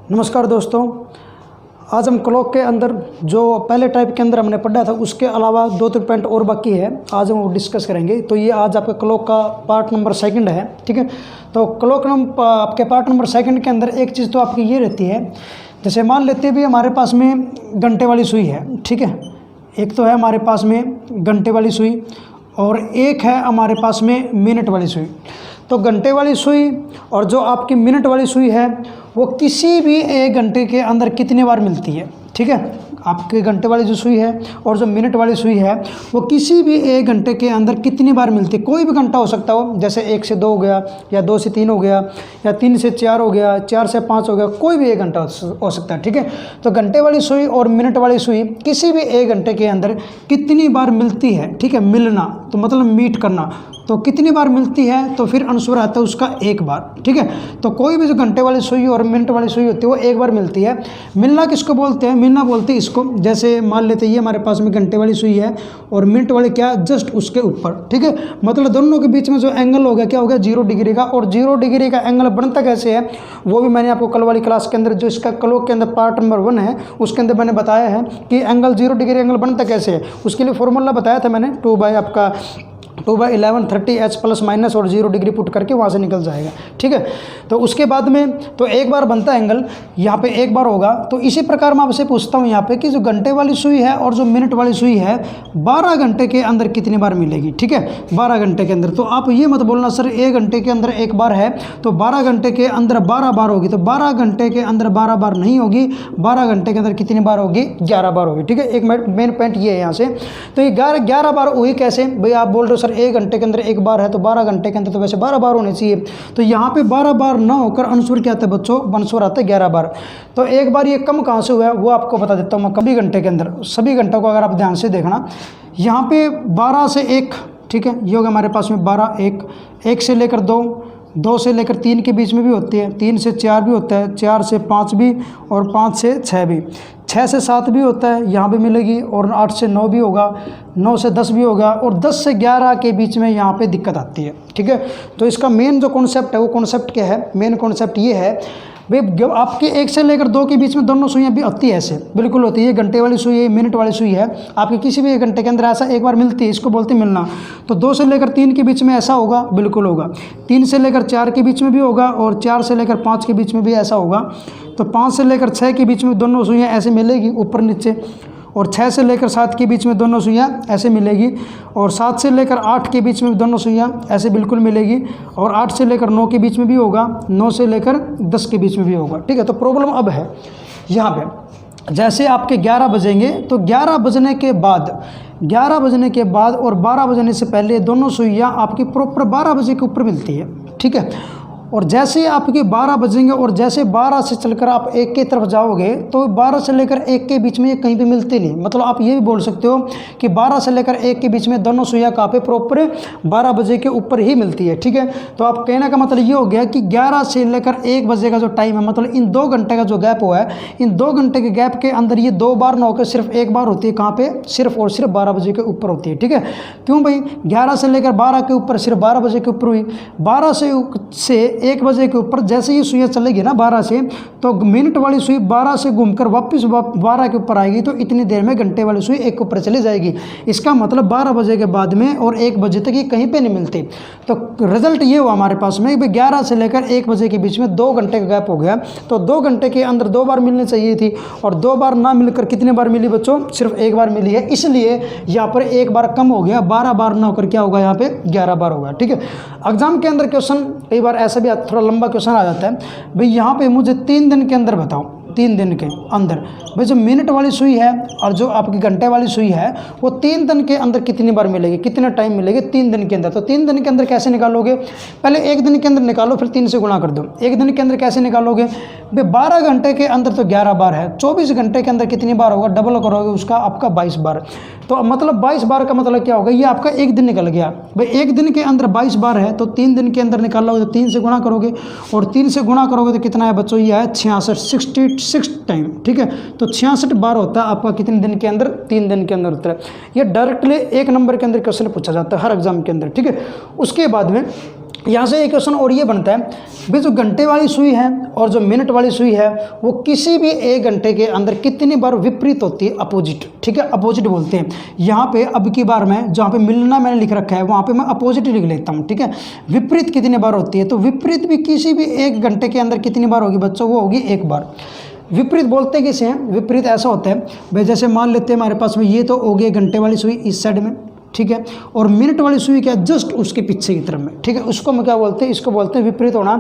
नमस्कार दोस्तों, आज हम क्लॉक के अंदर जो पहले टाइप के अंदर हमने पढ़ा था उसके अलावा 2-3 पॉइंट और बाकी है, आज हम वो डिस्कस करेंगे। तो ये आज आपका क्लॉक का पार्ट नंबर 2 है, ठीक है। तो क्लॉक नंबर आपके पार्ट नंबर 2 के अंदर एक चीज़ तो आपकी ये रहती है, जैसे मान लेते हैं भी हमारे पास में घंटे वाली सुई है, ठीक है। एक तो है हमारे पास में घंटे वाली सुई और एक है हमारे पास में मिनट वाली सुई। तो घंटे वाली सुई और जो आपकी मिनट वाली सुई है वो किसी भी 1 घंटे के अंदर कितनी बार मिलती है, ठीक है। आपके घंटे वाली जो सुई है और जो मिनट वाली सुई है वो किसी भी 1 घंटे के अंदर कितनी बार मिलती है। कोई भी घंटा हो सकता हो, जैसे 1 से 2 हो गया या 2 से 3 हो गया या 3 से 4 हो गया, 4 से 5 हो गया, कोई भी 1 घंटा हो सकता है, ठीक है। तो घंटे वाली सुई और मिनट वाली सुई किसी भी 1 घंटे के अंदर कितनी बार मिलती है, ठीक है। मिलना तो मतलब मीट करना, तो कितनी बार मिलती है तो फिर आंसर आता है उसका 1 बार, ठीक है। तो कोई भी जो घंटे वाली सुई और मिनट वाली सुई होती है वो 1 बार मिलती है। मिलना किसको बोलते हैं? मिलना बोलते हैं इसको, जैसे मान लेते हैं ये हमारे पास में घंटे वाली सुई है और मिनट वाली क्या, जस्ट उसके ऊपर, ठीक है। मतलब दोनों के बीच में जो एंगल हो गया क्या हो गया, 0 डिग्री का। और 0 डिग्री का एंगल बनता कैसे है वो भी मैंने आपको कल वाली क्लास के अंदर, जो इसका क्लॉक के अंदर पार्ट नंबर 1 है उसके अंदर मैंने बताया है कि एंगल 0 डिग्री एंगल बनता कैसे है। उसके लिए फॉर्मूला बताया था मैंने, 2/11 30 H प्लस माइनस और 0 डिग्री पुट करके वहाँ से निकल जाएगा, ठीक है। तो उसके बाद में तो 1 बार बनता है एंगल, यहाँ पे 1 बार होगा। तो इसी प्रकार मैं आपसे पूछता हूँ यहाँ पे कि जो घंटे वाली सुई है और जो मिनट वाली सुई है 12 घंटे के अंदर कितनी बार मिलेगी, ठीक है। 12 घंटे के अंदर। तो आप ये मत बोलना सर 1 घंटे के अंदर 1 बार है तो 12 घंटे के अंदर 12 बार होगी। तो 12 घंटे के अंदर 12 बार नहीं होगी, 12 घंटे के अंदर कितनी बार होगी, 11 बार होगी, ठीक है। एक मेन पॉइंट ये है यहाँ से। तो ये 11 बार हुई कैसे भाई, आप बोल रहे हो सर 1 घंटे के अंदर 1 बार है तो 12 घंटे के अंदर तो वैसे 12 बार होने चाहिए। तो यहाँ पे 12 बार ना होकर आंसर क्या आता है बच्चों, आंसर आता है 11 बार। तो 1 बार ये कम कहाँ से हुआ है वो आपको बता देता हूँ मैं। कभी घंटे के अंदर सभी घंटों को अगर आप ध्यान से देखना, यहाँ पे 12 से 1, ठीक है, ये होगा हमारे पास में 12, 1 से लेकर 2 से लेकर 3 के बीच में भी होती है, 3 से 4 भी होता है, 4 से 5 भी और 5 से 6 भी, 6 से 7 भी होता है, यहाँ पे मिलेगी। और 8 से 9 भी होगा, 9 से 10 भी होगा और 10 से 11 के बीच में यहाँ पे दिक्कत आती है, ठीक है। तो इसका मेन जो कॉन्सेप्ट है वो कॉन्सेप्ट क्या है, मेन कॉन्सेप्ट ये है भाई आपके 1 से लेकर 2 के बीच में दोनों सुइयाँ भी आती है, ऐसे बिल्कुल होती है। घंटे वाली सुई है, मिनट वाली सुई है, आपके किसी भी 1 घंटे के अंदर ऐसा 1 बार मिलती है, इसको बोलते हैं मिलना। तो 2 से लेकर 3 के बीच में ऐसा होगा, बिल्कुल होगा। 3 से लेकर 4 के बीच में भी होगा और 4 से लेकर 5 के बीच में भी ऐसा होगा। तो 5 से लेकर 6 के बीच में दोनों सुइयाँ ऐसे मिलेगी ऊपर नीचे। और 6 से लेकर 7 के बीच में दोनों सुइयाँ ऐसे मिलेगी। और 7 से लेकर 8 के बीच में दोनों सुइयाँ ऐसे बिल्कुल मिलेगी। और 8 से लेकर 9 के बीच में भी होगा, 9 से लेकर 10 के बीच में भी होगा, ठीक है। तो प्रॉब्लम अब है यहाँ पे, जैसे आपके 11 बजेंगे तो 11 बजने के बाद और 12 बजने से पहले दोनों सुइयाँ आपकी प्रॉपर 12 बजे के ऊपर मिलती है, ठीक है। और जैसे आपके 12 बजेंगे और जैसे 12 से चलकर आप 1 की तरफ जाओगे तो 12 से लेकर 1 के बीच में ये कहीं पे मिलते नहीं। मतलब आप ये भी बोल सकते हो कि 12 से लेकर 1 के बीच में दोनों सुइयाँ कहाँ पे, प्रॉपर 12 बजे के ऊपर ही मिलती है, ठीक है। तो आप कहने का मतलब ये हो गया कि 11 से लेकर 1 बजे का जो टाइम है, मतलब इन 2 घंटे का जो गैप हुआ है, इन 2 घंटे के गैप के अंदर ये 2 बार ना होकर सिर्फ 1 बार होती है। कहाँ पे, सिर्फ और सिर्फ 12 बजे के ऊपर होती है, ठीक है। क्यों भाई, 11 से लेकर 12 के ऊपर सिर्फ 12 बजे के ऊपर हुई। 12 से 1 बजे के ऊपर जैसे ही सुइयाँ चलेगी ना 12 से, तो मिनट वाली सुई 12 से घूमकर वापस 12 के ऊपर आएगी। तो इतनी देर में घंटे वाली सुई 1 के ऊपर चली जाएगी। इसका मतलब 12 बजे के बाद में और 1 बजे तक ये कहीं पे नहीं मिलती। तो रिजल्ट ये हुआ हमारे पास में 11 से लेकर 1 बजे के बीच में 2 घंटे का गैप हो गया। तो 2 घंटे के अंदर 2 बार मिलनी चाहिए थी और 2 बार ना मिलकर कितने बार मिली बच्चों, सिर्फ 1 बार मिली है। इसलिए यहाँ पर 1 बार कम हो गया, 12 बार ना होकर क्या होगा यहाँ पे 11 बार होगा, ठीक है। एग्जाम के अंदर क्वेश्चन कई बार ऐसा भी थोड़ा लंबा क्वेश्चन आ जाता है भाई, यहाँ पे मुझे 3 दिन के अंदर बताओ, 3 दिन के अंदर भाई जो मिनट वाली सुई है और जो आपकी घंटे वाली सुई है वो 3 दिन के अंदर कितनी बार मिलेगी, कितना टाइम मिलेगी 3 दिन के अंदर। तो 3 दिन के अंदर कैसे निकालोगे, पहले 1 दिन के अंदर निकालो फिर 3 से गुणा कर दो। 1 दिन के अंदर कैसे निकालोगे भाई, 12 घंटे के अंदर तो 11 बार है, 24 घंटे के अंदर कितनी बार होगा, डबल करोगे उसका आपका 22 बार। तो मतलब 22 बार का मतलब क्या होगा, ये आपका 1 दिन निकल गया भाई। 1 दिन के अंदर 22 बार है तो 3 दिन के अंदर निकालोगे तो 3 से गुणा करोगे और 3 से गुणा करोगे तो कितना है बच्चों, ये है 66 टाइम, ठीक है। तो 66 बार होता है आपका कितने दिन के अंदर, 3 दिन के अंदर होता है। ये डायरेक्टली 1 नंबर के अंदर क्वेश्चन पूछा जाता है हर एग्जाम के अंदर, ठीक है। उसके बाद में यहाँ से एक क्वेश्चन और ये बनता है भाई, जो घंटे वाली सुई है और जो मिनट वाली सुई है वो किसी भी 1 घंटे के अंदर कितनी बार विपरीत होती है, अपोजिट। ठीक है, अपोजिट बोलते हैं। यहाँ पे अब की बार मैं जहाँ पे मिलना मैंने लिख रखा है वहाँ पे मैं अपोजिट लिख लेता हूँ। ठीक है, विपरीत कितनी बार होती है, तो विपरीत भी किसी भी 1 घंटे के अंदर कितनी बार होगी बच्चों, वो होगी 1 बार। विपरीत बोलते हैं किसे हैं, विपरीत ऐसा होता है भाई, जैसे मान लेते हैं हमारे पास में ये तो हो गई घंटे वाली सुई इस साइड में, ठीक है, और मिनट वाली सुई क्या, जस्ट उसके पीछे की तरफ में। ठीक है, उसको हम क्या बोलते हैं, इसको बोलते हैं विपरीत होना।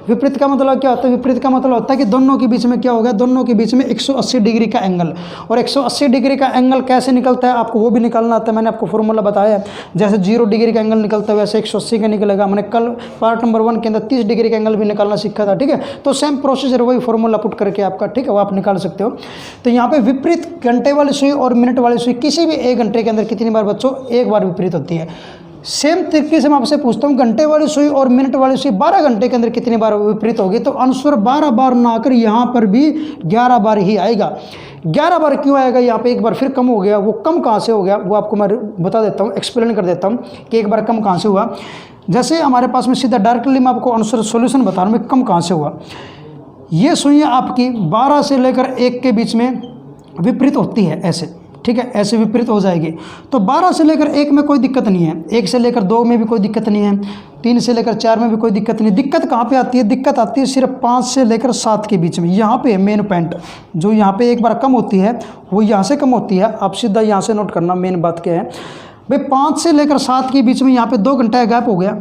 विपरीत का मतलब क्या होता है, विपरीत का मतलब होता है कि दोनों के बीच में क्या हो गया, दोनों के बीच में 180 डिग्री का एंगल। और 180 डिग्री का एंगल कैसे निकलता है, आपको वो भी निकालना आता है, मैंने आपको फॉर्मूला बताया है। जैसे 0 डिग्री का एंगल निकलता है वैसे 180 का निकलेगा। मैंने कल पार्ट नंबर 1 के अंदर 30 डिग्री का एंगल भी निकालना सीखा था। ठीक है, तो सेम प्रोसीजर वही फॉर्मूला पुट करके आपका, ठीक है, वो आप निकाल सकते हो। तो यहाँ पे विपरीत घंटे वाली सुई और मिनट वाली सुई किसी भी 1 घंटे के अंदर कितनी बार बच्चों, 1 बार विपरीत होती है। सेम तरीके से मैं आपसे पूछता हूँ, घंटे वाली सुई और मिनट वाली सुई 12 घंटे के अंदर कितनी बार विपरीत होगी, तो आंसर 12 बार ना आकर यहाँ पर भी 11 बार ही आएगा। 11 बार क्यों आएगा, यहाँ पे 1 बार फिर कम हो गया। वो कम कहाँ से हो गया वो आपको मैं बता देता हूँ, एक्सप्लेन कर देता हूँ कि 1 बार कम कहाँ से हुआ। जैसे हमारे पास में सीधा डायरेक्टली मैं आपको आंसर सोल्यूशन बता रहा हूँ कम कहाँ से हुआ। ये सुइयाँ आपकी 12 से लेकर 1 के बीच में विपरीत होती है ऐसे। ठीक है, ऐसे विपरीत हो जाएगी। तो 12 से लेकर 1 में कोई दिक्कत नहीं है, 1 से लेकर 2 में भी कोई दिक्कत नहीं है, 3 से लेकर 4 में भी कोई दिक्कत नहीं। दिक्कत कहाँ पे आती है, दिक्कत आती है सिर्फ 5 से लेकर 7 के बीच में। यहाँ पे मेन पॉइंट जो यहाँ पे 1 बार कम होती है वो यहाँ से कम होती है। आप सीधा यहाँ से नोट करना, मेन बात क्या है भाई, 5 से लेकर 7 के बीच में यहाँ पे 2 घंटे गैप हो गया।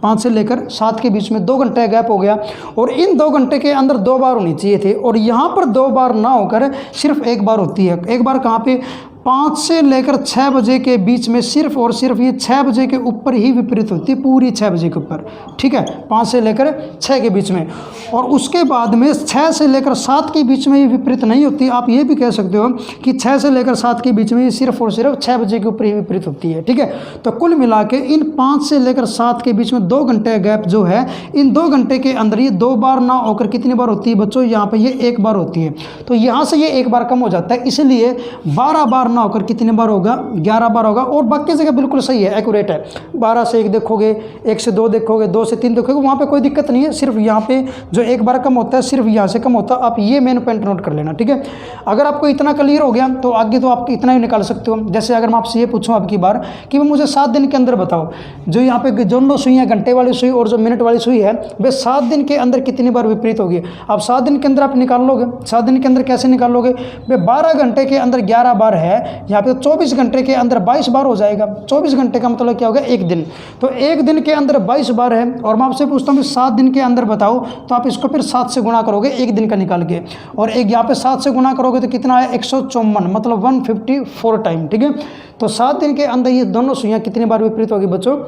5 से लेकर 7 के बीच में 2 घंटे गैप हो गया, और इन 2 घंटे के अंदर 2 बार होनी चाहिए थे, और यहाँ पर 2 बार ना होकर सिर्फ 1 बार होती है। 1 बार कहाँ पे, 5 से लेकर 6 बजे के बीच में सिर्फ और सिर्फ ये 6 बजे के ऊपर ही विपरीत होती है, पूरी 6 बजे के ऊपर। ठीक है, 5 से लेकर 6 के बीच में, और उसके बाद में 6 से लेकर 7 के बीच में ये विपरीत नहीं होती। आप ये भी कह सकते हो कि 6 से लेकर 7 के बीच में ये सिर्फ और सिर्फ 6 बजे के ऊपर ही विपरीत होती है। ठीक है, तो कुल मिला के इन 5 से लेकर 7 के बीच में 2 घंटे गैप जो है, इन 2 घंटे के अंदर ये 2 बार ना होकर कितनी बार होती है बच्चों, यहाँ पर ये 1 बार होती है। तो यहाँ से ये 1 बार कम हो जाता है, इसलिए 12 बार ना होकर कितने बार होगा, 11 बार होगा। और बाकी जगह बिल्कुल सही है, एक्यूरेट है। 12 से 1 देखोगे, 1 से 2 देखोगे, 2 से 3 देखोगे, वहाँ पे कोई दिक्कत नहीं है। सिर्फ यहाँ पे जो 1 बार कम होता है सिर्फ यहाँ से कम होता है। आप ये मेन पॉइंट नोट कर लेना। ठीक है, अगर आपको इतना क्लियर हो गया तो आगे तो आप इतना ही निकाल सकते हो। जैसे अगर मैं आपसे ये पूछूँ आपकी बार कि मुझे 7 दिन के अंदर बताओ, जो यहाँ पे दोनों सुई है, घंटे वाली सुई और जो मिनट वाली सुई है, वे 7 दिन के अंदर कितनी बार विपरीत होगी। आप 7 दिन के अंदर आप निकाल लोगे। 7 दिन के अंदर कैसे निकाल लोगे, वे 12 घंटे के अंदर 11 बार है, यहाँ पे 24 घंटे के अंदर 22 बार हो जाएगा। 24 घंटे का मतलब क्या होगा, 1 दिन। तो 1 दिन के अंदर 22 बार है, और मैं आपसे पूछता हूँ 7 दिन के अंदर बताओ, तो आप इसको फिर 7 से गुणा करोगे 1 दिन का निकाल के, और एक यहाँ पे 7 से गुणा करोगे तो कितना है, 154, मतलब 154 टाइम। ठीक है, तो 7 दिन के अंदर ये दोनों सुइयाँ कितनी बार विपरीत होगी बच्चों,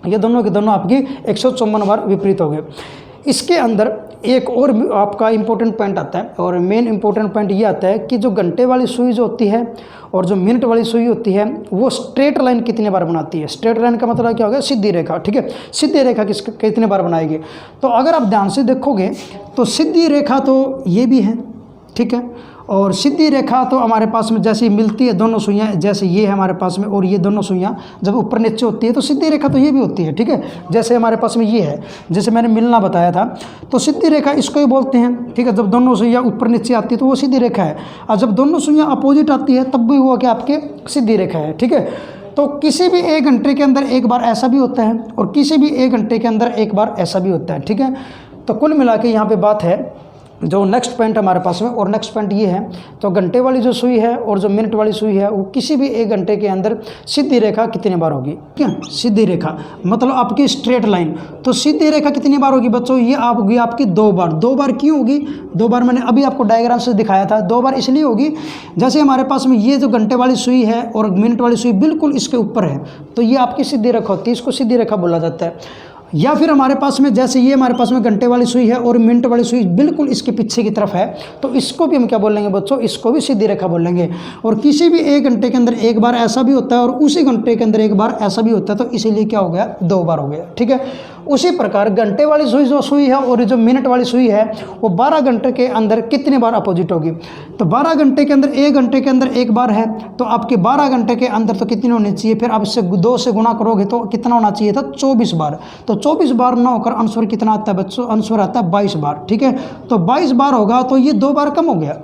ये दोनों के दोनों आपकी 154 बार विपरीत हो गए। इसके अंदर एक और आपका इम्पोर्टेंट पॉइंट आता है, और मेन इम्पोर्टेंट पॉइंट ये आता है कि जो घंटे वाली सुई जो होती है और जो मिनट वाली सुई होती है, वो स्ट्रेट लाइन कितने बार बनाती है। स्ट्रेट लाइन का मतलब क्या होगा, सीधी रेखा। ठीक है, सीधी रेखा कितने बार बनाएगी। तो अगर आप ध्यान से देखोगे तो सीधी रेखा तो ये भी है, ठीक है, और सीधी रेखा तो हमारे पास में जैसे मिलती है दोनों सुइयाँ, जैसे ये है हमारे पास में, और ये दोनों सुइयाँ जब ऊपर नीचे होती है तो सीधी रेखा तो ये भी होती है। ठीक है, जैसे हमारे पास में ये है, जैसे मैंने मिलना बताया था, तो सीधी रेखा इसको ही बोलते हैं। ठीक है, जब दोनों सुइयाँ ऊपर नीचे आती है तो वो सीधी रेखा है, और जब दोनों सुइयाँ अपोजिट आती है तब भी वो क्या आपके सीधी रेखा है। ठीक है, तो किसी भी 1 घंटे के अंदर 1 बार ऐसा भी होता है, और किसी भी 1 घंटे के अंदर 1 बार ऐसा भी होता है। ठीक है, तो कुल मिला के यहाँ पे बात है, जो नेक्स्ट पॉइंट हमारे पास में, और नेक्स्ट पॉइंट ये है, तो घंटे वाली जो सुई है और जो मिनट वाली सुई है, वो किसी भी 1 घंटे के अंदर सीधी रेखा कितनी बार होगी। क्या सीधी रेखा मतलब आपकी स्ट्रेट लाइन, तो सीधी रेखा कितनी बार होगी बच्चों, ये आप होगी आपकी 2 बार। 2 बार क्यों होगी, 2 बार मैंने अभी आपको डायग्राम से दिखाया था। 2 बार इसलिए होगी, जैसे हमारे पास में ये जो घंटे वाली सुई है और मिनट वाली सुई बिल्कुल इसके ऊपर है, तो ये आपकी सीधी रेखा होती है, इसको सीधी रेखा बोला जाता है। या फिर हमारे पास में जैसे ये हमारे पास में घंटे वाली सुई है और मिनट वाली सुई बिल्कुल इसके पीछे की तरफ है, तो इसको भी हम क्या बोलेंगे बच्चों, इसको भी सीधी रेखा बोलेंगे। और किसी भी 1 घंटे के अंदर 1 बार ऐसा भी होता है, और उसी घंटे के अंदर 1 बार ऐसा भी होता है, तो इसीलिए क्या हो गया, 2 बार हो गया। ठीक है, उसी प्रकार घंटे वाली सुई जो सुई है और जो मिनट वाली सुई है वो 12 घंटे के अंदर कितनी बार अपोजिट होगी। तो 12 घंटे के अंदर 1 घंटे के अंदर एक बार है, तो आपके 12 घंटे के अंदर तो कितनी होनी चाहिए, फिर आप इससे 2 से गुना करोगे तो कितना होना चाहिए था, 24 बार। तो 24 बार ना होकर आंसर कितना आता है बच्चों, आंसर आता है 22 बार। ठीक है, तो 22 बार होगा तो ये 2 बार कम हो गया।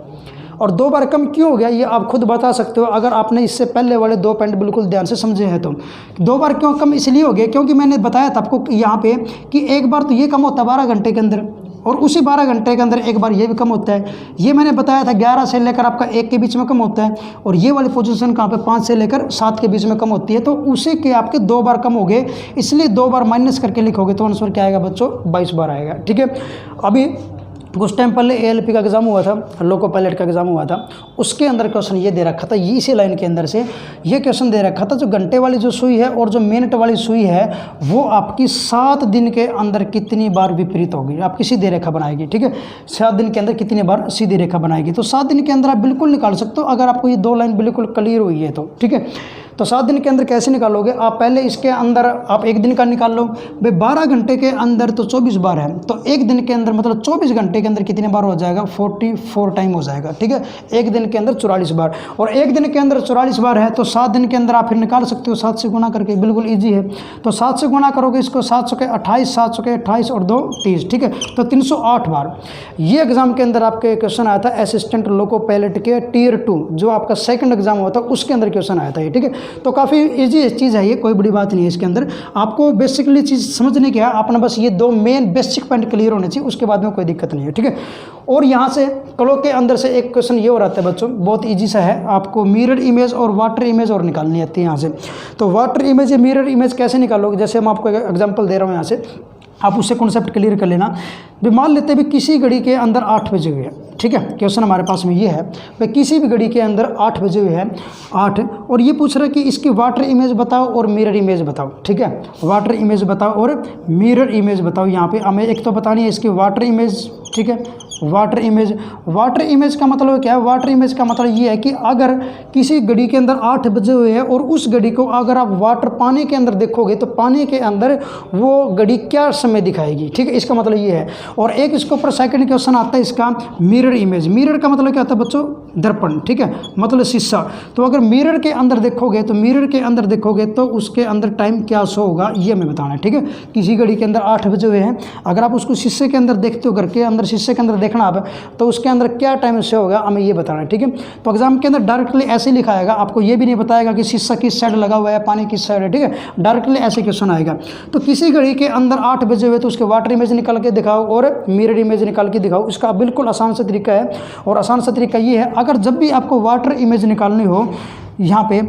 और 2 बार कम क्यों हो गया ये आप खुद बता सकते हो, अगर आपने इससे पहले वाले 2 पॉइंट बिल्कुल ध्यान से समझे हैं तो। 2 बार क्यों कम इसलिए हो गया क्योंकि मैंने बताया था आपको यहाँ पे कि एक बार तो ये कम होता है 12 घंटे के अंदर, और उसी 12 घंटे के अंदर एक बार ये भी कम होता है। ये मैंने बताया था 11 से लेकर आपका 1 के बीच में कम होता है, और ये वाली पोजीशन कहाँ पे 5 से लेकर 7 के बीच में कम होती है। तो उसी के आपके 2 बार कम हो गए, इसलिए 2 बार माइनस करके लिखोगे तो आंसर क्या आएगा बच्चों, 22 बार आएगा। ठीक है, अभी कुछ टाइम पहले ALP का एग्जाम हुआ था, लोको पायलट का एग्जाम हुआ था, उसके अंदर क्वेश्चन ये दे रखा था, ये इसी लाइन के अंदर से ये क्वेश्चन दे रखा था, जो घंटे वाली जो सुई है और जो मिनट वाली सुई है वो आपकी 7 दिन के अंदर कितनी बार विपरीत होगी, आपकी सीधी रेखा बनाएगी। ठीक है, 7 दिन के अंदर कितनी बार सीधी रेखा बनाएगी। तो 7 दिन के अंदर आप बिल्कुल निकाल सकते हो अगर आपको ये 2 लाइन बिल्कुल क्लियर हुई है तो। ठीक है, तो 7 दिन के अंदर कैसे निकालोगे, आप पहले इसके अंदर आप 1 दिन का निकाल लो भाई, 12 घंटे के अंदर तो 24 बार है, तो 1 दिन के अंदर मतलब 24 घंटे के अंदर कितने बार हो जाएगा, 44 टाइम हो जाएगा। ठीक है, 1 दिन के अंदर 44 बार, और 1 दिन के अंदर 44 बार है तो 7 दिन के अंदर आप फिर निकाल सकते हो 7 से गुना करके, बिल्कुल ईजी है। तो 7 से गुना करोगे इसको, 7 के 28, 7 के 28 और 2 30। ठीक है, तो 308 बार। ये एग्जाम के अंदर आपके क्वेश्चन आया था असिस्टेंट लोको पायलट के Tier 2 जो आपका सेकंड एग्जाम हुआ था उसके अंदर क्वेश्चन आया था ये। ठीक है, तो काफ़ी ईजी चीज़ है ये, कोई बड़ी बात नहीं है इसके अंदर। आपको बेसिकली चीज़ समझने की है, आपने बस ये 2 मेन बेसिक पॉइंट क्लियर होने चाहिए, उसके बाद में कोई दिक्कत नहीं है। ठीक है, और यहाँ से क्लॉक के अंदर से एक क्वेश्चन ये हो रहा है बच्चों, बहुत ईजी सा है, आपको मिरर इमेज और वाटर इमेज और निकालनी आती है यहाँ से। तो वाटर इमेज या मिरर इमेज कैसे निकालोगे, जैसे हम आपको एग्जाम्पल दे रहा हूँ यहाँ से, आप उससे कॉन्सेप्ट क्लियर कर लेना। भी मान लेते हैं भी किसी घड़ी के अंदर 8 बजे हुए हैं। ठीक है, क्वेश्चन हमारे पास में ये है भाई, किसी भी घड़ी के अंदर 8 बजे हुए हैं 8, और ये पूछ रहा है कि इसकी वाटर इमेज बताओ और मिरर इमेज बताओ। ठीक है, वाटर इमेज बताओ और मिरर इमेज बताओ। यहाँ पे हमें एक तो बतानी है इसकी वाटर इमेज। ठीक है, वाटर इमेज, वाटर इमेज का मतलब क्या है, वाटर इमेज का मतलब ये है कि अगर किसी घड़ी के अंदर 8 बजे हुए हैं और उस घड़ी को अगर आप वाटर पानी के अंदर देखोगे तो पानी के अंदर वो घड़ी क्या समय दिखाएगी। ठीक है, इसका मतलब ये है। और एक इसके ऊपर सेकंड क्वेश्चन आता है इसका मिरर इमेज। मिरर का मतलब क्या होता है बच्चों, दर्पण। ठीक है, मतलब शीशा। तो अगर मिरर के अंदर देखोगे तो मिरर के अंदर देखोगे तो उसके अंदर टाइम क्या शो होगा ये हमें बताना है। ठीक है, किसी घड़ी के अंदर 8 बजे हुए हैं, अगर आप उसको शीशे के अंदर देखते हो, घर के अंदर शीशे के अंदर देखना आप, तो उसके अंदर क्या टाइम शो होगा हमें ये बताना है। ठीक है, तो एग्जाम के अंदर डायरेक्टली ऐसे लिखा आएगा, आपको ये भी नहीं बताएगा कि शीशा किस साइड लगा हुआ है, पानी किस साइड है। ठीक है, डायरेक्टली ऐसे क्वेश्चन आएगा। तो किसी घड़ी के अंदर 8 बजे हुए तो उसके वाटर इमेज निकाल के दिखाओ और मिरर इमेज निकाल के दिखाओ। इसका बिल्कुल आसान सा तरीका है, और आसान सा तरीका ये है, अगर जब भी आपको वाटर इमेज निकालनी हो यहाँ पे,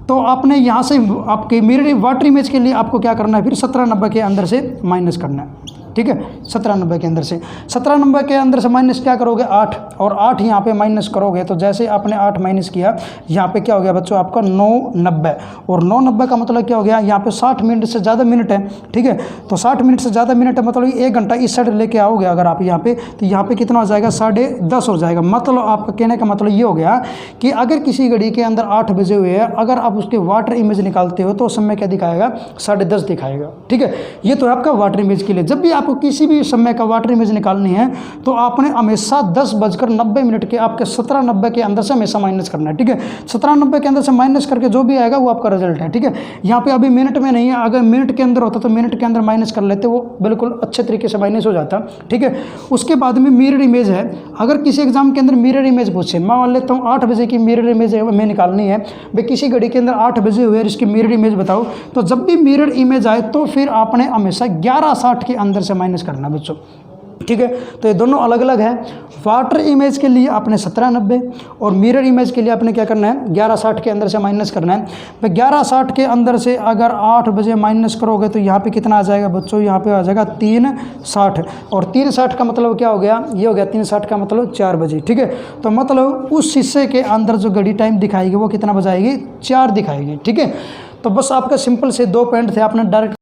तो आपने यहाँ से आपके मिरर वाटर इमेज के लिए आपको क्या करना है, फिर 17 नंबर के अंदर से माइनस करना है। ठीक है, 17 नंबर के अंदर से, 17 नंबर के अंदर से माइनस क्या करोगे 8, और 8 यहाँ पे माइनस करोगे तो जैसे आपने 8 माइनस किया यहाँ पे क्या हो गया बच्चों आपका 990, और 990 का मतलब क्या हो गया, यहाँ पे 60 मिनट से ज़्यादा मिनट है। ठीक है, तो 60 मिनट से ज़्यादा मिनट है मतलब 1 घंटा इस साइड लेके आओगे अगर आप यहाँ पे, तो यहाँ पे कितना हो जाएगा 10:30 हो जाएगा। मतलब आपका कहने का मतलब ये हो गया कि अगर किसी घड़ी के अंदर 8 बजे हुए हैं, अगर आप उसके वाटर इमेज निकालते हो तो समय क्या दिखाएगा, 10:30 दिखाएगा। ठीक है, ये तो है आपका वाटर इमेज के लिए। जब भी आपको किसी भी समय का वाटर इमेज निकालनी है तो आपने हमेशा 10:90 के आपके 17:90 के अंदर से हमेशा माइनस करना है। ठीक है, 17:90 के अंदर से माइनस करके जो भी आएगा वो आपका रिजल्ट है। ठीक है, यहाँ पे अभी मिनट में नहीं है, अगर मिनट के अंदर होता तो मिनट के अंदर माइनस कर लेते, वो बिल्कुल अच्छे तरीके से माइनस हो जाता। ठीक है, उसके बाद में मिरर इमेज है। अगर किसी एग्जाम के अंदर मिरर इमेज पूछे, मैं मान लेता हूँ 8 बजे की मिरर इमेज हमें निकालनी है भाई, किसी घड़ी के अंदर 8 बजे हुए इसकी मिरर इमेज बताओ, तो जब भी मिरर इमेज आए तो फिर आपने हमेशा 11:60 के अंदर से माइनस करना बच्चों। ठीक है, तो ये दोनों अलग अलग है। वाटर इमेज के लिए आपने 17:90 और मिरर इमेज के लिए आपने क्या करना है 11:60 के अंदर से माइनस करना है। तो 11:60 के अंदर से अगर 8 बजे माइनस करोगे तो यहाँ पे कितना आ जाएगा बच्चों, यहाँ पे आ जाएगा 3:60, और 3:60 का मतलब क्या हो गया, ये हो गया 3:60 का मतलब 4 बजे। ठीक है, तो मतलब उस हिस्से के अंदर जो घड़ी टाइम दिखाएगी वो कितना बजाएगी, 4 दिखाएगी। ठीक है, तो बस आपका सिंपल से 2 पॉइंट थे, आपने डायरेक्ट